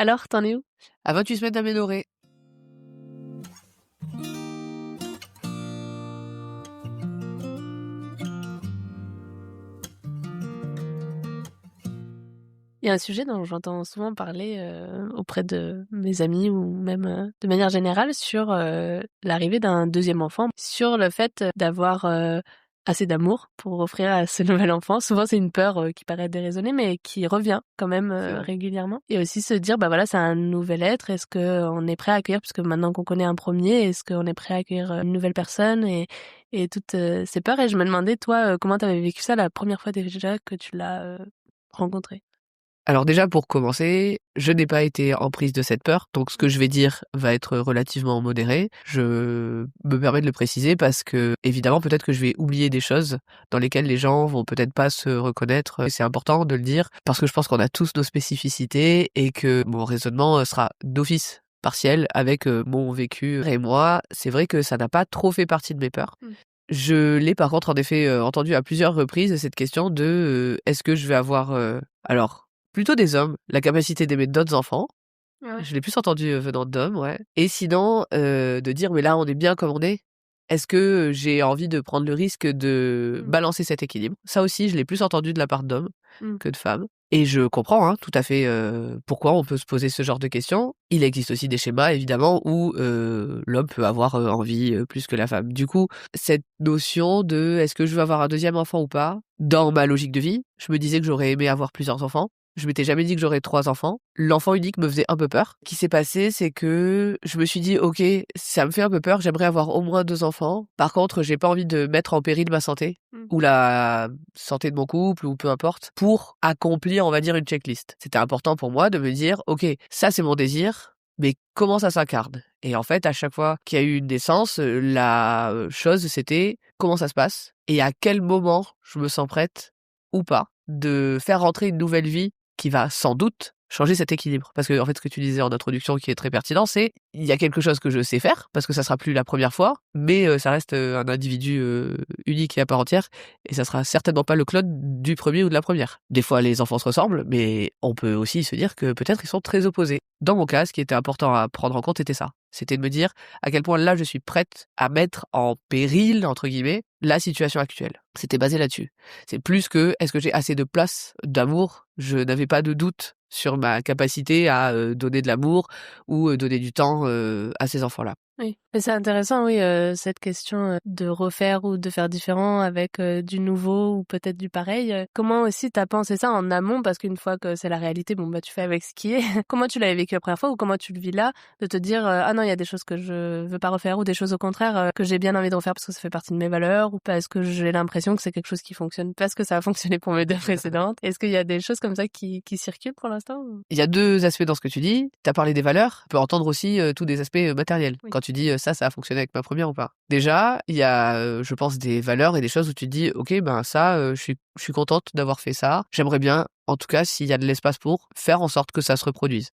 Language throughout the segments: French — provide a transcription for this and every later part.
Alors, t'en es où? À 28 semaines d'aménorrhée. Il y a un sujet dont j'entends souvent parler auprès de mes amis ou même de manière générale sur l'arrivée d'un deuxième enfant, sur le fait d'avoir assez d'amour pour offrir à ce nouvel enfant. Souvent, c'est une peur qui paraît déraisonnée, mais qui revient quand même C'est vrai. régulièrement. Et aussi se dire, bah voilà, c'est un nouvel être. Est-ce qu'on est prêt à accueillir, puisque maintenant qu'on connaît un premier, est-ce qu'on est prêt à accueillir une nouvelle personne et toutes ces peurs. Et je me demandais, toi, comment t'avais vécu ça la première fois déjà que tu l'as rencontré? Alors déjà, pour commencer, je n'ai pas été en prise de cette peur, donc ce que je vais dire va être relativement modéré. Je me permets de le préciser parce que, évidemment, peut-être que je vais oublier des choses dans lesquelles les gens vont peut-être pas se reconnaître. Et c'est important de le dire parce que je pense qu'on a tous nos spécificités et que mon raisonnement sera d'office partiel avec mon vécu. Et moi, c'est vrai que ça n'a pas trop fait partie de mes peurs. Je l'ai par contre en effet entendu à plusieurs reprises cette question de est-ce que je vais avoir alors plutôt des hommes la capacité d'aimer d'autres enfants. Ouais. Je l'ai plus entendu venant d'hommes, ouais. Et sinon de dire mais là on est bien comme on est. Est-ce que j'ai envie de prendre le risque de balancer cet équilibre? Ça aussi je l'ai plus entendu de la part d'hommes que de femmes. Et je comprends tout à fait pourquoi on peut se poser ce genre de questions. Il existe aussi des schémas évidemment où l'homme peut avoir envie plus que la femme. Du coup, cette notion de est-ce que je veux avoir un deuxième enfant ou pas, dans ma logique de vie, je me disais que j'aurais aimé avoir plusieurs enfants. Je m'étais jamais dit que j'aurais 3 enfants. L'enfant unique me faisait un peu peur. Ce qui s'est passé, c'est que je me suis dit, ok, ça me fait un peu peur, j'aimerais avoir au moins 2 enfants. Par contre, j'ai pas envie de mettre en péril ma santé, ou la santé de mon couple, ou peu importe, pour accomplir, on va dire, une checklist. C'était important pour moi de me dire, ok, ça c'est mon désir, mais comment ça s'incarne? Et en fait, à chaque fois qu'il y a eu une naissance, la chose, c'était comment ça se passe, et à quel moment je me sens prête, ou pas, de faire rentrer une nouvelle vie qui va sans doute changer cet équilibre. Parce que, en fait, ce que tu disais en introduction qui est très pertinent, c'est il y a quelque chose que je sais faire, parce que ça sera plus la première fois, mais ça reste un individu unique et à part entière, et ça sera certainement pas le clone du premier ou de la première. Des fois, les enfants se ressemblent, mais on peut aussi se dire que peut-être ils sont très opposés. Dans mon cas, ce qui était important à prendre en compte était ça. C'était de me dire à quel point là, je suis prête à mettre en péril, entre guillemets, la situation actuelle. C'était basé là-dessus. C'est plus que est-ce que j'ai assez de place d'amour? Je n'avais pas de doute sur ma capacité à donner de l'amour ou donner du temps à ces enfants-là. Oui, mais c'est intéressant, oui, cette question de refaire ou de faire différent avec du nouveau ou peut-être du pareil. Comment aussi t'as pensé ça en amont? Parce qu'une fois que c'est la réalité, bon bah tu fais avec ce qui est. Comment tu l'avais vécu la première fois ou comment tu le vis là? De te dire ah non, il y a des choses que je veux pas refaire ou des choses au contraire que j'ai bien envie de refaire parce que ça fait partie de mes valeurs ou parce que j'ai l'impression que c'est quelque chose qui fonctionne parce que ça a fonctionné pour mes deux précédentes. Est-ce qu'il y a des choses comme ça qui circulent pour l'instant? Il y a 2 aspects dans ce que tu dis. Tu as parlé des valeurs, on peut entendre aussi tous des aspects matériels. Oui. Quand tu dis ça a fonctionné avec ma première ou pas. Déjà, il y a je pense des valeurs et des choses où tu te dis OK, ben ça je suis contente d'avoir fait ça. J'aimerais bien en tout cas s'il y a de l'espace pour faire en sorte que ça se reproduise.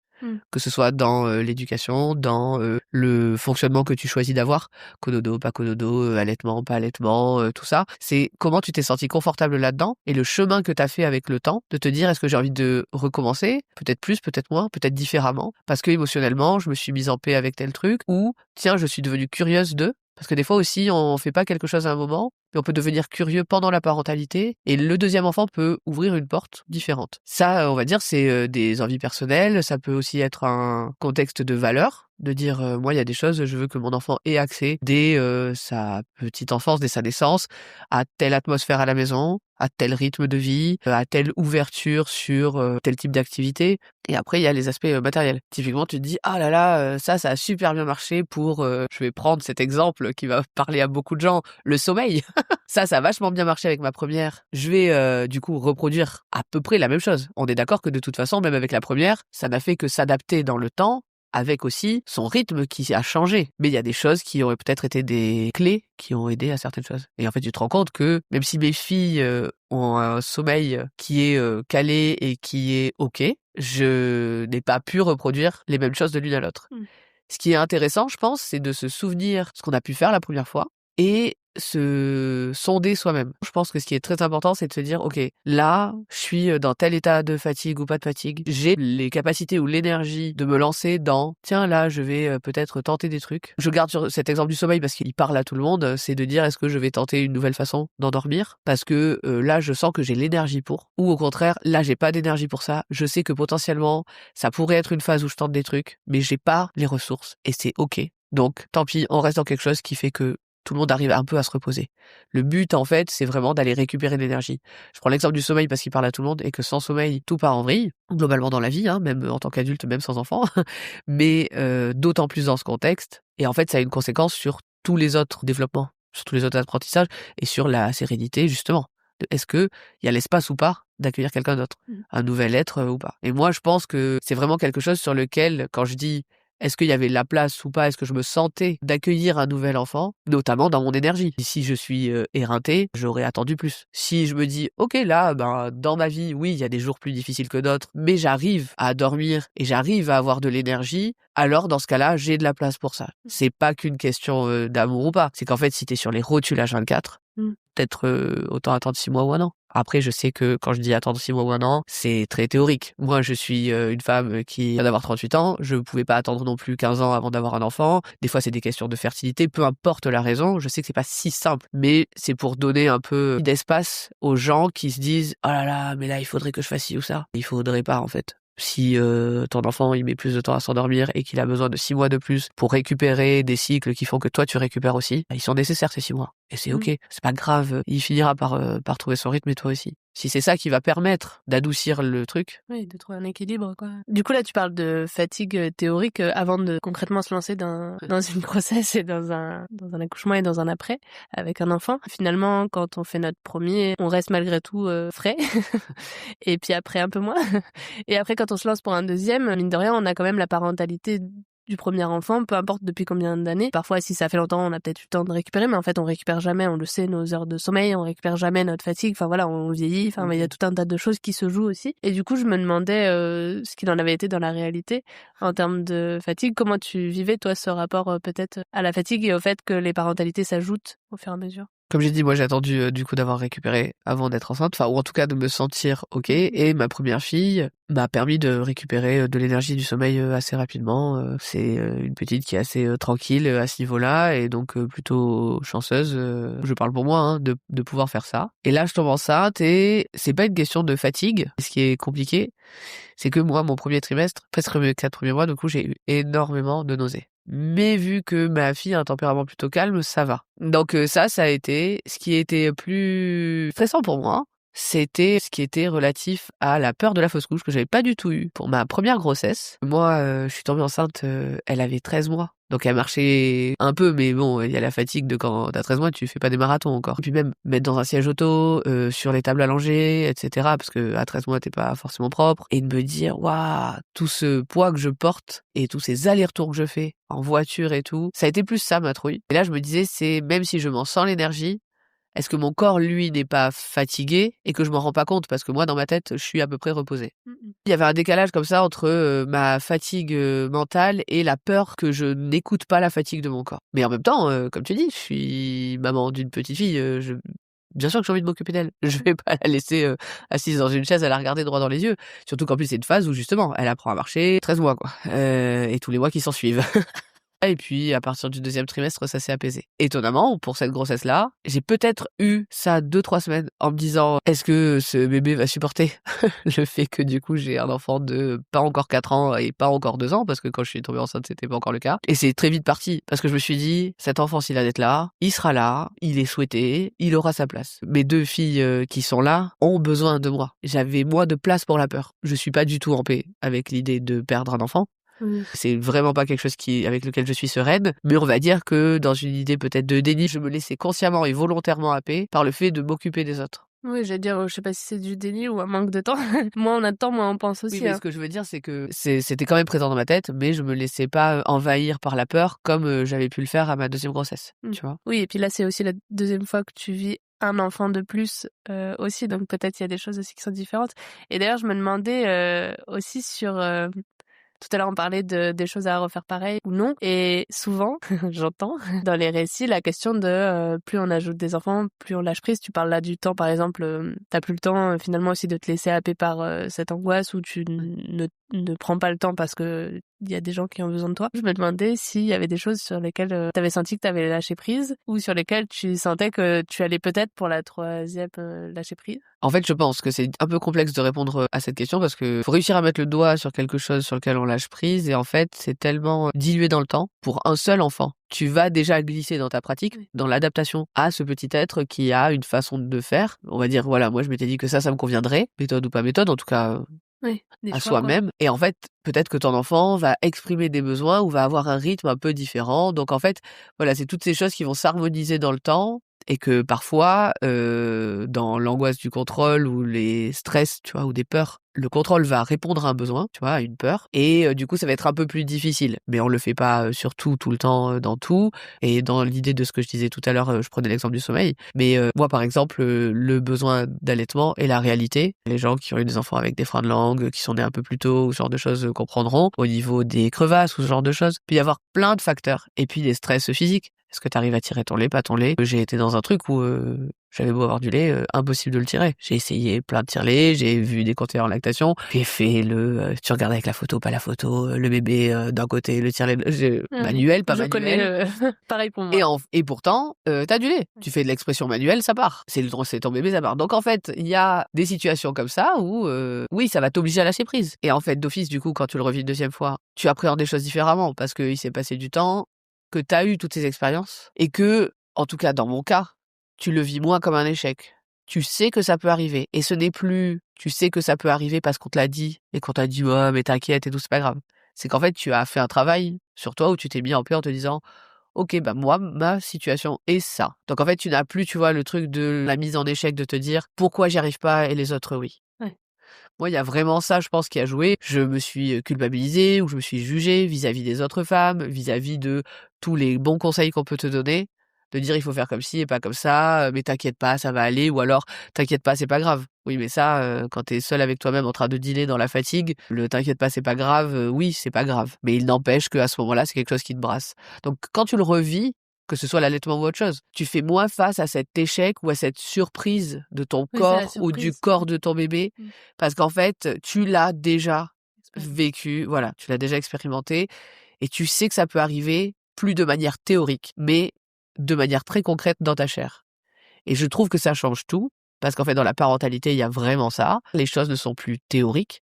Que ce soit dans l'éducation, dans le fonctionnement que tu choisis d'avoir, cododo, pas cododo, allaitement, pas allaitement, tout ça. C'est comment tu t'es senti confortable là-dedans et le chemin que tu as fait avec le temps de te dire est-ce que j'ai envie de recommencer, peut-être plus, peut-être moins, peut-être différemment, parce que émotionnellement, je me suis mise en paix avec tel truc ou tiens, je suis devenue curieuse de parce que des fois aussi, on fait pas quelque chose à un moment, mais on peut devenir curieux pendant la parentalité, et le deuxième enfant peut ouvrir une porte différente. Ça, on va dire, c'est des envies personnelles, ça peut aussi être un contexte de valeur, de dire, moi, il y a des choses, je veux que mon enfant ait accès dès sa petite enfance, dès sa naissance, à telle atmosphère à la maison, à tel rythme de vie, à telle ouverture sur tel type d'activité. Et après, il y a les aspects matériels. Typiquement, tu te dis, ah là là, ça a super bien marché pour, je vais prendre cet exemple qui va parler à beaucoup de gens, le sommeil. Ça a vachement bien marché avec ma première. Je vais du coup reproduire à peu près la même chose. On est d'accord que de toute façon, même avec la première, ça n'a fait que s'adapter dans le temps, avec aussi son rythme qui a changé. Mais il y a des choses qui auraient peut-être été des clés qui ont aidé à certaines choses. Et en fait, tu te rends compte que même si mes filles ont un sommeil qui est calé et qui est OK, je n'ai pas pu reproduire les mêmes choses de l'une à l'autre. Ce qui est intéressant, je pense, c'est de se souvenir ce qu'on a pu faire la première fois et se sonder soi-même. Je pense que ce qui est très important, c'est de se dire, OK, là, je suis dans tel état de fatigue ou pas de fatigue. J'ai les capacités ou l'énergie de me lancer dans, tiens, là, je vais peut-être tenter des trucs. Je garde sur cet exemple du sommeil parce qu'il parle à tout le monde. C'est de dire, est-ce que je vais tenter une nouvelle façon d'endormir? Parce que là, je sens que j'ai l'énergie pour. Ou au contraire, là, j'ai pas d'énergie pour ça. Je sais que potentiellement, ça pourrait être une phase où je tente des trucs, mais j'ai pas les ressources et c'est OK. Donc, tant pis, on reste dans quelque chose qui fait que tout le monde arrive un peu à se reposer. Le but, en fait, c'est vraiment d'aller récupérer de l'énergie. Je prends l'exemple du sommeil parce qu'il parle à tout le monde et que sans sommeil, tout part en vrille, globalement dans la vie, hein, même en tant qu'adulte, même sans enfant, mais d'autant plus dans ce contexte. Et en fait, ça a une conséquence sur tous les autres développements, sur tous les autres apprentissages et sur la sérénité, justement. Est-ce que il y a l'espace ou pas d'accueillir quelqu'un d'autre, un nouvel être ou pas. Et moi, je pense que c'est vraiment quelque chose sur lequel, quand je dis est-ce qu'il y avait la place ou pas? Est-ce que je me sentais d'accueillir un nouvel enfant? Notamment dans mon énergie. Si je suis éreinté, j'aurais attendu plus. Si je me dis, OK, là, dans ma vie, oui, il y a des jours plus difficiles que d'autres, mais j'arrive à dormir et j'arrive à avoir de l'énergie, alors dans ce cas-là, j'ai de la place pour ça. C'est pas qu'une question d'amour ou pas. C'est qu'en fait, si t'es sur les rotules H24, peut-être autant attendre 6 mois ou un an. Après, je sais que quand je dis attendre 6 mois ou un an, c'est très théorique. Moi, je suis une femme qui vient d'avoir 38 ans. Je pouvais pas attendre non plus 15 ans avant d'avoir un enfant. Des fois, c'est des questions de fertilité. Peu importe la raison, je sais que c'est pas si simple. Mais c'est pour donner un peu d'espace aux gens qui se disent « Oh là là, mais là, il faudrait que je fasse ci ou ça. » Il faudrait pas, en fait. Si ton enfant il met plus de temps à s'endormir et qu'il a besoin de 6 mois de plus pour récupérer des cycles qui font que toi tu récupères aussi, ils sont nécessaires ces 6 mois. Et c'est OK, c'est pas grave, il finira par trouver son rythme et toi aussi. Si c'est ça qui va permettre d'adoucir le truc. Oui, de trouver un équilibre, quoi. Du coup, là, tu parles de fatigue théorique avant de concrètement se lancer dans une grossesse et dans un accouchement et dans un après avec un enfant. Finalement, quand on fait notre premier, on reste malgré tout frais. Et puis après, un peu moins. Et après, quand on se lance pour un deuxième, mine de rien, on a quand même la parentalité du premier enfant, peu importe depuis combien d'années. Parfois, si ça fait longtemps, on a peut-être eu le temps de récupérer, mais en fait, on récupère jamais, on le sait, nos heures de sommeil, on récupère jamais notre fatigue. Enfin voilà, on vieillit. Enfin, il y a tout un tas de choses qui se jouent aussi. Et du coup, je me demandais ce qu'il en avait été dans la réalité en termes de fatigue. Comment tu vivais, toi, ce rapport peut-être à la fatigue et au fait que les parentalités s'ajoutent au fur et à mesure? Comme j'ai dit, moi j'ai attendu du coup d'avoir récupéré avant d'être enceinte, enfin ou en tout cas de me sentir OK. Et ma première fille m'a permis de récupérer de l'énergie et du sommeil assez rapidement. C'est une petite qui est assez tranquille à ce niveau-là et donc plutôt chanceuse. Je parle pour moi hein, de pouvoir faire ça. Et là je tombe enceinte et c'est pas une question de fatigue. Ce qui est compliqué, c'est que moi mon premier trimestre, presque mes 4 premiers mois, du coup j'ai eu énormément de nausées. Mais vu que ma fille a un tempérament plutôt calme, ça va. Donc ça a été ce qui était plus stressant pour moi. C'était ce qui était relatif à la peur de la fausse couche que j'avais pas du tout eu pour ma première grossesse. Moi, je suis tombée enceinte, elle avait 13 mois. Donc elle marchait un peu, mais bon, il y a la fatigue de quand t'as 13 mois, tu fais pas des marathons encore. Et puis même mettre dans un siège auto, sur les tables allongées, etc. Parce que à 13 mois, t'es pas forcément propre. Et de me dire, waouh, tout ce poids que je porte et tous ces allers-retours que je fais en voiture et tout, ça a été plus ça ma trouille. Et là, je me disais, c'est même si je m'en sens l'énergie, est-ce que mon corps, lui, n'est pas fatigué et que je m'en rends pas compte parce que moi, dans ma tête, je suis à peu près reposée. Il y avait un décalage comme ça entre ma fatigue mentale et la peur que je n'écoute pas la fatigue de mon corps. Mais en même temps, comme tu dis, je suis maman d'une petite fille, bien sûr que j'ai envie de m'occuper d'elle. Je vais pas la laisser assise dans une chaise à la regarder droit dans les yeux. Surtout qu'en plus, c'est une phase où justement, elle apprend à marcher 13 mois, quoi. Et tous les mois qui s'en suivent. Et puis, à partir du 2e trimestre, ça s'est apaisé. Étonnamment, pour cette grossesse-là, j'ai peut-être eu ça 2-3 semaines en me disant, est-ce que ce bébé va supporter le fait que du coup, j'ai un enfant de pas encore 4 ans et pas encore 2 ans, parce que quand je suis tombée enceinte, c'était pas encore le cas. Et c'est très vite parti, parce que je me suis dit, cet enfant, s'il a d'être là, il sera là, il est souhaité, il aura sa place. Mes 2 filles qui sont là ont besoin de moi. J'avais moins de place pour la peur. Je suis pas du tout en paix avec l'idée de perdre un enfant. C'est vraiment pas quelque chose avec lequel je suis sereine, mais on va dire que dans une idée peut-être de déni, je me laissais consciemment et volontairement happer par le fait de m'occuper des autres. Oui, j'allais dire, je sais pas si c'est du déni ou un manque de temps. Moins on a de temps, moins on pense aussi. Oui, mais ce que je veux dire, c'est que c'était quand même présent dans ma tête, mais je me laissais pas envahir par la peur comme j'avais pu le faire à ma 2e grossesse, tu vois. Oui, et puis là, c'est aussi la 2e fois que tu vis un enfant de plus aussi, donc peut-être il y a des choses aussi qui sont différentes. Et d'ailleurs, je me demandais aussi sur Tout à l'heure, on parlait des choses à refaire pareil ou non. Et souvent, j'entends dans les récits la question de plus on ajoute des enfants, plus on lâche prise. Tu parles là du temps, par exemple, t'as plus le temps finalement aussi de te laisser happer par cette angoisse où tu ne prends pas le temps parce que il y a des gens qui ont besoin de toi. Je me demandais s'il y avait des choses sur lesquelles tu avais senti que tu avais lâché prise ou sur lesquelles tu sentais que tu allais peut-être pour la troisième lâcher prise. En fait, je pense que c'est un peu complexe de répondre à cette question parce que faut réussir à mettre le doigt sur quelque chose sur lequel on lâche prise et en fait, c'est tellement dilué dans le temps pour un seul enfant. Tu vas déjà glisser dans ta pratique, dans l'adaptation à ce petit être qui a une façon de faire. On va dire, voilà, moi je m'étais dit que ça me conviendrait, méthode ou pas méthode, en tout cas à soi-même. Et en fait, peut-être que ton enfant va exprimer des besoins ou va avoir un rythme un peu différent. Donc en fait, voilà, c'est toutes ces choses qui vont s'harmoniser dans le temps et que parfois, dans l'angoisse du contrôle ou les stress, tu vois, ou des peurs, le contrôle va répondre à un besoin, tu vois, à une peur. Et du coup, ça va être un peu plus difficile. Mais on le fait pas sur tout le temps, dans tout. Et dans l'idée de ce que je disais tout à l'heure, je prenais l'exemple du sommeil. Mais moi, par exemple, le besoin d'allaitement et la réalité, les gens qui ont eu des enfants avec des freins de langue, qui sont nés un peu plus tôt, ou ce genre de choses comprendront. Au niveau des crevasses ou ce genre de choses, il peut y avoir plein de facteurs. Et puis des stress physiques. Est-ce que tu arrives à tirer ton lait, pas ton lait? J'ai été dans un truc où j'avais beau avoir du lait, impossible de le tirer. J'ai essayé plein de tire-lait, j'ai vu des conseillers en lactation, j'ai fait tu regardes avec la photo, pas la photo, le bébé d'un côté, le tire-lait manuel, pas manuel. Je connais pareil pour moi. Et pourtant, t'as du lait. Tu fais de l'expression manuelle, ça part. C'est ton bébé, ça part. Donc en fait, il y a des situations comme ça où, oui, ça va t'obliger à lâcher prise. Et en fait, d'office, du coup, quand tu le revis une deuxième fois, tu appréhendes des choses différemment parce qu'il s'est passé du temps, que t'as eu toutes ces expériences et que, en tout cas dans mon cas, tu le vis moins comme un échec. Tu sais que ça peut arriver et ce n'est plus tu sais que ça peut arriver parce qu'on te l'a dit et qu'on t'a dit ouais mais t'inquiète et tout, c'est pas grave. C'est qu'en fait tu as fait un travail sur toi où tu t'es mis en paix en te disant ok bah moi ma situation est ça. Donc en fait tu n'as plus tu vois le truc de la mise en échec de te dire pourquoi j'y arrive pas et les autres oui. Moi, il y a vraiment ça, je pense, qui a joué. Je me suis culpabilisée ou je me suis jugée vis-à-vis des autres femmes, vis-à-vis de tous les bons conseils qu'on peut te donner, de dire il faut faire comme ci et pas comme ça, mais t'inquiète pas, ça va aller, ou alors t'inquiète pas, c'est pas grave. Oui, mais ça, quand t'es seul avec toi-même en train de dealer dans la fatigue, le t'inquiète pas, c'est pas grave, oui, c'est pas grave. Mais il n'empêche qu'à ce moment-là, c'est quelque chose qui te brasse. Donc, quand tu le revis, que ce soit l'allaitement ou autre chose, tu fais moins face à cet échec ou à cette surprise de ton corps ou du corps de ton bébé, parce qu'en fait, tu l'as déjà vécu, voilà, tu l'as déjà expérimenté, et tu sais que ça peut arriver, plus de manière théorique, mais de manière très concrète dans ta chair. Et je trouve que ça change tout, parce qu'en fait, dans la parentalité, il y a vraiment ça. Les choses ne sont plus théoriques,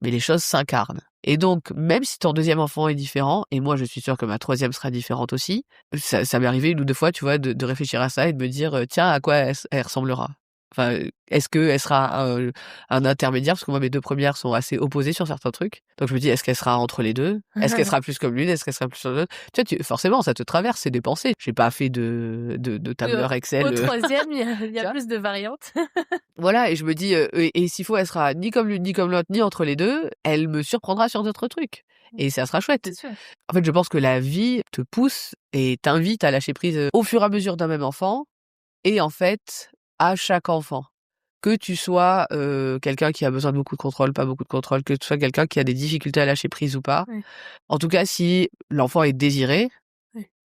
mais les choses s'incarnent. Et donc, même si ton deuxième enfant est différent, et moi je suis sûre que ma troisième sera différente aussi, ça m'est arrivé une ou deux fois, tu vois, de réfléchir à ça et de me dire, tiens, à quoi elle ressemblera? Enfin, est-ce qu'elle sera un intermédiaire? Parce que moi, mes deux premières sont assez opposées sur certains trucs. Donc je me dis, est-ce qu'elle sera entre les deux? Est-ce qu'elle sera plus comme l'une? Est-ce qu'elle sera plus sur l'autre? Tu vois, forcément, ça te traverse, c'est des pensées. J'ai pas fait de tableur Excel. Au troisième, il y a plus de variantes. Voilà, et je me dis, et s'il faut, elle sera ni comme l'une, ni comme l'autre, ni entre les deux, elle me surprendra sur d'autres trucs. Et ça sera chouette. C'est sûr. En fait, je pense que la vie te pousse et t'invite à lâcher prise au fur et à mesure d'un même enfant. Et en fait, à chaque enfant. Que tu sois quelqu'un qui a besoin de beaucoup de contrôle, pas beaucoup de contrôle, que tu sois quelqu'un qui a des difficultés à lâcher prise ou pas. Oui. En tout cas, si l'enfant est désiré,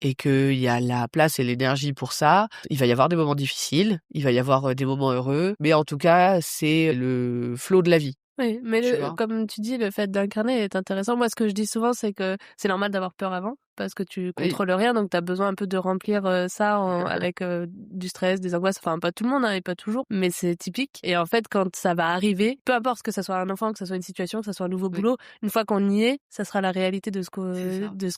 et qu'il y a la place et l'énergie pour ça, il va y avoir des moments difficiles, il va y avoir des moments heureux, mais en tout cas, c'est le flot de la vie. Oui, mais comme tu dis, le fait d'incarner est intéressant. Moi, ce que je dis souvent, c'est que c'est normal d'avoir peur avant, parce que tu contrôles rien, donc tu as besoin un peu de remplir ça avec du stress, des angoisses, enfin pas tout le monde et pas toujours, mais c'est typique. Et en fait, quand ça va arriver, peu importe que ça soit un enfant, que ça soit une situation, que ça soit un nouveau boulot, une fois qu'on y est, ça sera la réalité de ce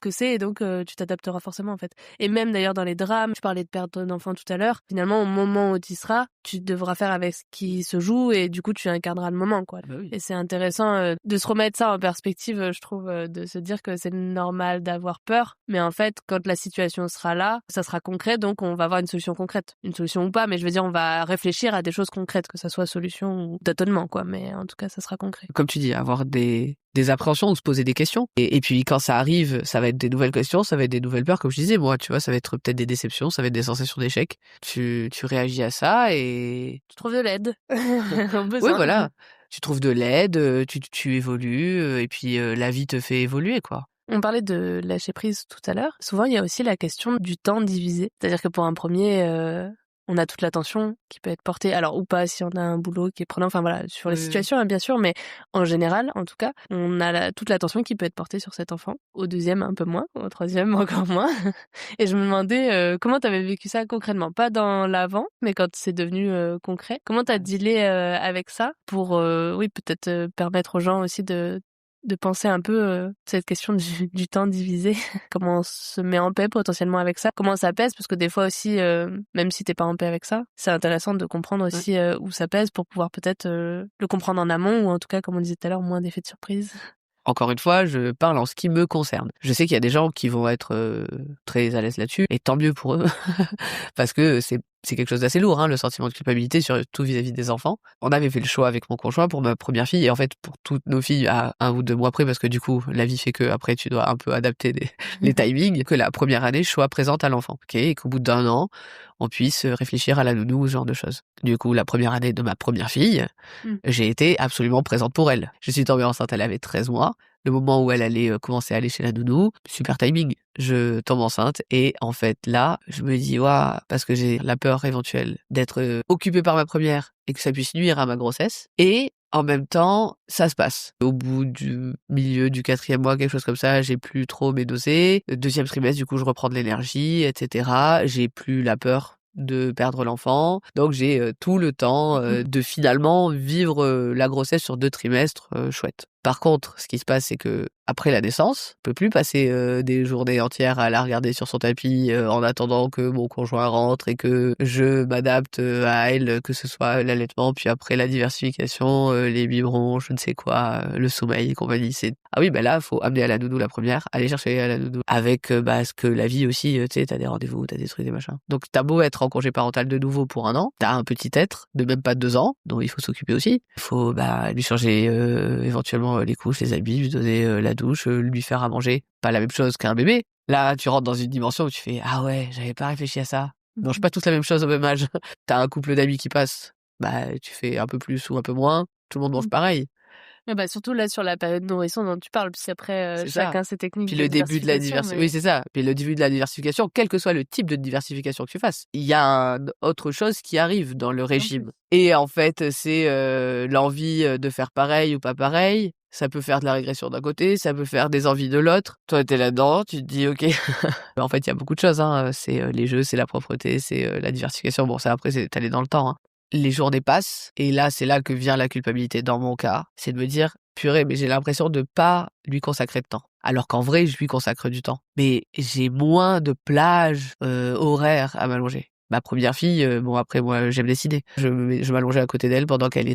que c'est, et donc tu t'adapteras forcément en fait. Et même d'ailleurs dans les drames, je parlais de perdre un enfant tout à l'heure, finalement au moment où tu y seras, tu devras faire avec ce qui se joue et du coup tu incarneras le moment quoi. Et c'est intéressant de se remettre ça en perspective, je trouve, de se dire que c'est normal d'avoir peur. Mais en fait, quand la situation sera là, ça sera concret, donc on va avoir une solution concrète. Une solution ou pas, mais je veux dire, on va réfléchir à des choses concrètes, que ça soit solution ou tâtonnement, quoi. Mais en tout cas, ça sera concret. Comme tu dis, avoir des appréhensions ou se poser des questions. Et puis, quand ça arrive, ça va être des nouvelles questions, ça va être des nouvelles peurs, comme je disais, moi, tu vois, ça va être peut-être des déceptions, ça va être des sensations d'échec. Tu réagis à ça et... Tu trouves de l'aide. Oui, voilà. tu trouves de l'aide, tu évolues, et puis la vie te fait évoluer, quoi. On parlait de lâcher prise tout à l'heure. Souvent, il y a aussi la question du temps divisé. C'est-à-dire que pour un premier, on a toute l'attention qui peut être portée, alors ou pas si on a un boulot qui est prenant, enfin voilà, sur les situations hein, bien sûr, mais en général, en tout cas, on a toute l'attention qui peut être portée sur cet enfant. Au deuxième, un peu moins. Au troisième, encore moins. Et je me demandais comment t'avais vécu ça concrètement, pas dans l'avant, mais quand c'est devenu concret. Comment t'as dealé avec ça pour, oui, peut-être permettre aux gens aussi de penser un peu cette question du temps divisé, comment on se met en paix potentiellement avec ça, comment ça pèse, parce que des fois aussi, même si t'es pas en paix avec ça, c'est intéressant de comprendre aussi où ça pèse pour pouvoir peut-être le comprendre en amont, ou en tout cas, comme on disait tout à l'heure, moins d'effets de surprise. Encore une fois, je parle en ce qui me concerne. Je sais qu'il y a des gens qui vont être très à l'aise là-dessus, et tant mieux pour eux, parce que c'est quelque chose d'assez lourd, hein, le sentiment de culpabilité, surtout vis-à-vis des enfants. On avait fait le choix avec mon conjoint pour ma première fille, et en fait pour toutes nos filles à 1 ou 2 mois près, parce que du coup la vie fait que après tu dois un peu adapter les timings, que la première année je sois présente à l'enfant, ok, et qu'au bout d'1 an on puisse réfléchir à la nounou, ce genre de choses. Du coup, la première année de ma première fille, j'ai été absolument présente pour elle. Je suis tombée enceinte, elle avait 13 mois. Le moment où elle allait commencer à aller chez la nounou, super timing. Je tombe enceinte et en fait là, je me dis waouh, parce que j'ai la peur éventuelle d'être occupée par ma première et que ça puisse nuire à ma grossesse. Et en même temps, ça se passe. Au bout du milieu du 4e mois, quelque chose comme ça, j'ai plus trop mes nausées. 2e trimestre, du coup, je reprends de l'énergie, etc. J'ai plus la peur de perdre l'enfant. Donc j'ai tout le temps de finalement vivre la grossesse sur 2 trimestres chouette. Par contre, ce qui se passe, c'est que après la naissance, on peut plus passer des journées entières à la regarder sur son tapis en attendant que mon conjoint rentre et que je m'adapte à elle, que ce soit l'allaitement, puis après la diversification, les biberons, je ne sais quoi, le sommeil et compagnie. C'est ah oui, bah là, faut amener à la nounou la première, aller chercher à la nounou avec ce que la vie aussi, tu sais, t'as des rendez-vous, t'as des trucs, des machins. Donc t'as beau être en congé parental de nouveau pour 1 an, t'as un petit être de même pas 2 ans, dont il faut s'occuper aussi. Il faut lui changer éventuellement les couches, les habits, lui donner la douche, lui faire à manger. Pas la même chose qu'un bébé. Là, tu rentres dans une dimension où tu fais ah ouais, j'avais pas réfléchi à ça. On mange pas tous la même chose au même âge. T'as un couple d'amis qui passe, tu fais un peu plus ou un peu moins. Tout le monde mange pareil. Ouais, surtout là sur la période nourrisson dont tu parles, puis après chacun ses techniques puis de le début de la diversification. Oui, c'est ça. Puis le début de la diversification, quel que soit le type de diversification que tu fasses, il y a autre chose qui arrive dans le régime. Et en fait, c'est l'envie de faire pareil ou pas pareil. Ça peut faire de la régression d'un côté, ça peut faire des envies de l'autre. Toi, t'es là-dedans, tu te dis ok. En fait, il y a beaucoup de choses. Hein. C'est les jeux, c'est la propreté, c'est la diversification. Bon, ça après, c'est étalé dans le temps. Hein. Les journées passent, et là, c'est là que vient la culpabilité dans mon cas. C'est de me dire, purée, mais j'ai l'impression de pas lui consacrer de temps. Alors qu'en vrai, je lui consacre du temps. Mais j'ai moins de plages horaires à m'allonger. Ma première fille, bon après moi j'aime dessiner. Je m'allongeais à côté d'elle pendant qu'elle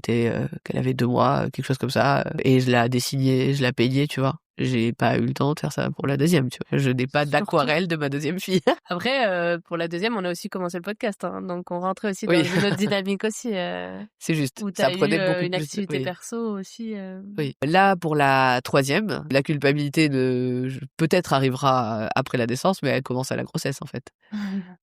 avait 2 mois, quelque chose comme ça, et je la dessinais, je la peignais, tu vois. J'ai pas eu le temps de faire ça pour la deuxième, tu vois. Je n'ai pas d'aquarelle de ma deuxième fille. Après, pour la deuxième, on a aussi commencé le podcast, hein, donc on rentrait aussi dans une autre dynamique aussi. C'est juste. Où ça t'as prenait eu beaucoup une plus. activité perso aussi. Oui. Là, pour la 3e, la culpabilité peut-être arrivera après la naissance, mais elle commence à la grossesse en fait.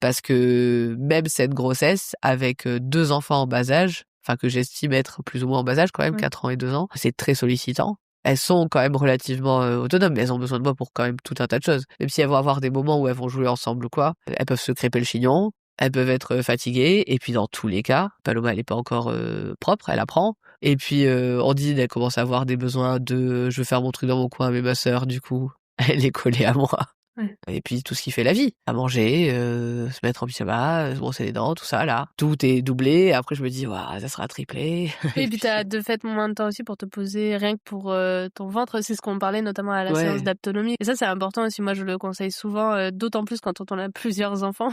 Parce que même cette grossesse, avec 2 enfants en bas âge, enfin que j'estime être plus ou moins en bas âge quand même, 4 ans et 2 ans, c'est très sollicitant. Elles sont quand même relativement autonomes, mais elles ont besoin de moi pour quand même tout un tas de choses. Même si elles vont avoir des moments où elles vont jouer ensemble ou quoi, elles peuvent se crêper le chignon, elles peuvent être fatiguées, et puis dans tous les cas, Paloma elle est pas encore propre, elle apprend. Et puis Andine elle commence à avoir des besoins je veux faire mon truc dans mon coin, mais ma sœur du coup elle est collée à moi. Et puis tout ce qui fait la vie, à manger, se mettre en pyjama, se brosser les dents, tout ça là. Tout est doublé, après je me dis waouh, ça sera triplé. Et puis t'as de fait moins de temps aussi pour te poser, rien que pour ton ventre, c'est ce qu'on parlait notamment à la séance d'autonomie. Et ça c'est important aussi, moi je le conseille souvent, d'autant plus quand on a plusieurs enfants,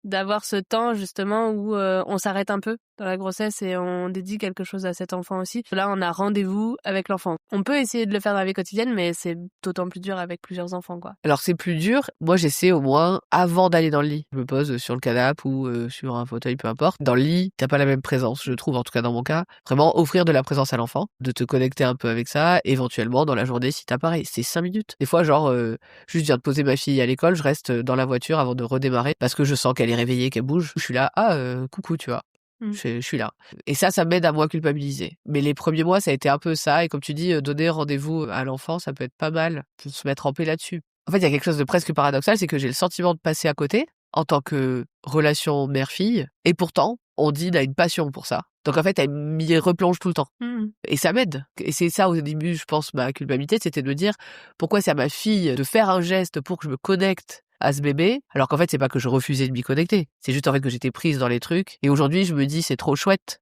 d'avoir ce temps justement où on s'arrête un peu dans la grossesse et on dédie quelque chose à cet enfant aussi. Là on a rendez-vous avec l'enfant. On peut essayer de le faire dans la vie quotidienne, mais c'est d'autant plus dur avec plusieurs enfants quoi. Alors c'est plus dur, moi j'essaie au moins avant d'aller dans le lit. Je me pose sur le canapé ou sur un fauteuil, peu importe. Dans le lit, t'as pas la même présence, je trouve, en tout cas dans mon cas. Vraiment offrir de la présence à l'enfant, de te connecter un peu avec ça, éventuellement dans la journée si t'as pareil. C'est 5 minutes. Des fois genre, juste viens de poser ma fille à l'école, je reste dans la voiture avant de redémarrer parce que je sens qu'elle est réveillée, qu'elle bouge. Je suis là, coucou, tu vois. Je suis là. Et ça m'aide à moins culpabiliser. Mais les premiers mois, ça a été un peu ça. Et comme tu dis, donner rendez-vous à l'enfant, ça peut être pas mal pour se mettre en paix là-dessus. En fait, il y a quelque chose de presque paradoxal, c'est que j'ai le sentiment de passer à côté en tant que relation mère-fille. Et pourtant, Ondine a une passion pour ça. Donc en fait, elle m'y replonge tout le temps. Et ça m'aide. Et c'est ça, au début, je pense, ma culpabilité, c'était de me dire pourquoi c'est à ma fille de faire un geste pour que je me connecte à ce bébé, alors qu'en fait, c'est pas que je refusais de m'y connecter. C'est juste en fait que j'étais prise dans les trucs. Et aujourd'hui, je me dis, c'est trop chouette.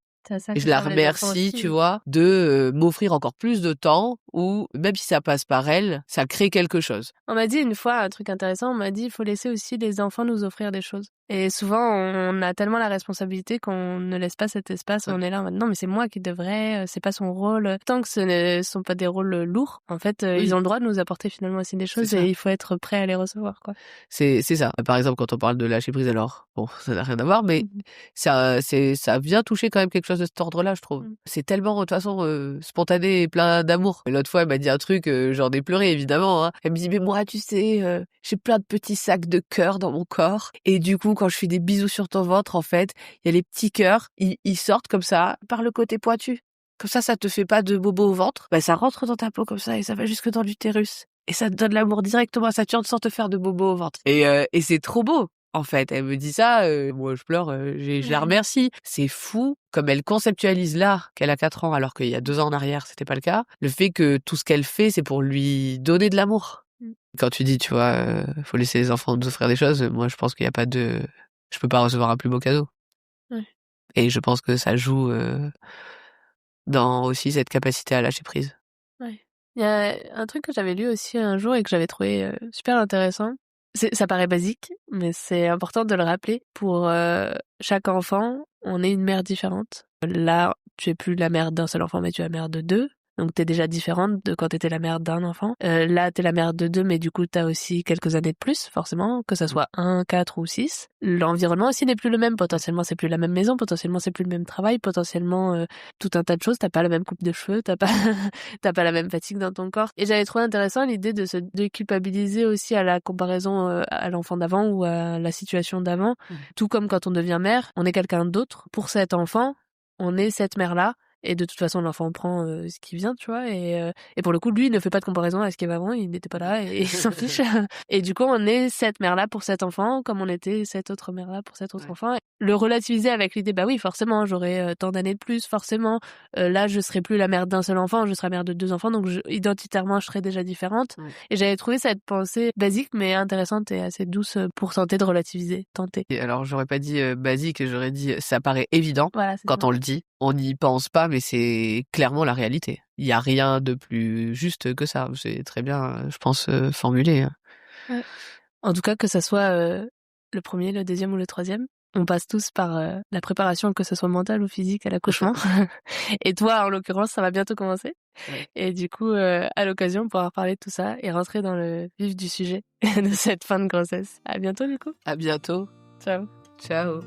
Et je la remercie, tu vois, de m'offrir encore plus de temps où, même si ça passe par elle, ça crée quelque chose. On m'a dit une fois un truc intéressant, on m'a dit il faut laisser aussi les enfants nous offrir des choses. Et souvent, on a tellement la responsabilité qu'on ne laisse pas cet espace où on est là en mode non, mais c'est moi qui devrais, c'est pas son rôle. Tant que ce ne sont pas des rôles lourds, en fait, ils ont le droit de nous apporter finalement aussi des choses et il faut être prêt à les recevoir, quoi. C'est ça. Par exemple, quand on parle de lâcher prise, alors, bon, ça n'a rien à voir, mais ça vient toucher quand même quelque chose de cet ordre-là, je trouve. C'est tellement, de toute façon, spontané et plein d'amour. Et l'autre fois, elle m'a dit un truc, j'en ai pleuré, évidemment, hein. Elle me dit, mais moi, tu sais, j'ai plein de petits sacs de cœur dans mon corps. Et du coup, quand je fais des bisous sur ton ventre, en fait, il y a les petits cœurs, ils sortent comme ça, par le côté pointu. Comme ça te fait pas de bobo au ventre. Bah, ça rentre dans ta peau comme ça et ça va jusque dans l'utérus. Et ça te donne l'amour directement à Saturne sans te faire de bobo au ventre. Et c'est trop beau. En fait, elle me dit ça, moi je pleure, je la remercie. C'est fou comme elle conceptualise là qu'elle a 4 ans alors qu'il y a 2 ans en arrière, c'était pas le cas. Le fait que tout ce qu'elle fait, c'est pour lui donner de l'amour. Quand tu dis, tu vois, faut laisser les enfants nous offrir des choses, moi je pense qu'il y a pas de... Je peux pas recevoir un plus beau cadeau. Et je pense que ça joue dans aussi cette capacité à lâcher prise. Ouais. Il y a un truc que j'avais lu aussi un jour et que j'avais trouvé super intéressant. Ça paraît basique, mais c'est important de le rappeler. Pour chaque enfant, on est une mère différente. Là, tu es plus la mère d'un seul enfant, mais tu es la mère de 2. Donc t'es déjà différente de quand t'étais la mère d'un enfant. Là, t'es la mère de 2, mais du coup, t'as aussi quelques années de plus, forcément, que ça soit 1, 4 ou 6. L'environnement aussi n'est plus le même. Potentiellement, c'est plus la même maison. Potentiellement, c'est plus le même travail. Potentiellement, tout un tas de choses. T'as pas la même coupe de cheveux. T'as pas la même fatigue dans ton corps. Et j'avais trouvé intéressant l'idée de se déculpabiliser aussi à la comparaison à l'enfant d'avant ou à la situation d'avant. Tout comme quand on devient mère, on est quelqu'un d'autre. Pour cet enfant, on est cette mère-là. Et de toute façon, l'enfant prend ce qui vient, tu vois. Et pour le coup, lui, il ne fait pas de comparaison à ce qu'il y avait avant. Il n'était pas là et il s'en fiche. Et du coup, on est cette mère-là pour cet enfant, comme on était cette autre mère-là pour cet autre enfant. Et le relativiser avec l'idée, bah oui, forcément, j'aurai tant d'années de plus, forcément. Là, je serai plus la mère d'un seul enfant, je serai la mère de 2 enfants, donc identitairement, je serai déjà différente. Et j'avais trouvé cette pensée basique, mais intéressante et assez douce pour tenter de relativiser, tenter. Et alors, j'aurais pas dit basique, j'aurais dit ça paraît évident quand on le dit. On n'y pense pas, mais c'est clairement la réalité. Il y a rien de plus juste que ça. C'est très bien, je pense, formulé. Ouais. En tout cas, que ça soit le premier, le deuxième ou le troisième, on passe tous par la préparation, que ce soit mentale ou physique, à l'accouchement. Et toi, en l'occurrence, ça va bientôt commencer. Et du coup, à l'occasion, on pourra parler de tout ça et rentrer dans le vif du sujet de cette fin de grossesse. À bientôt, du coup. À bientôt. Ciao. Ciao.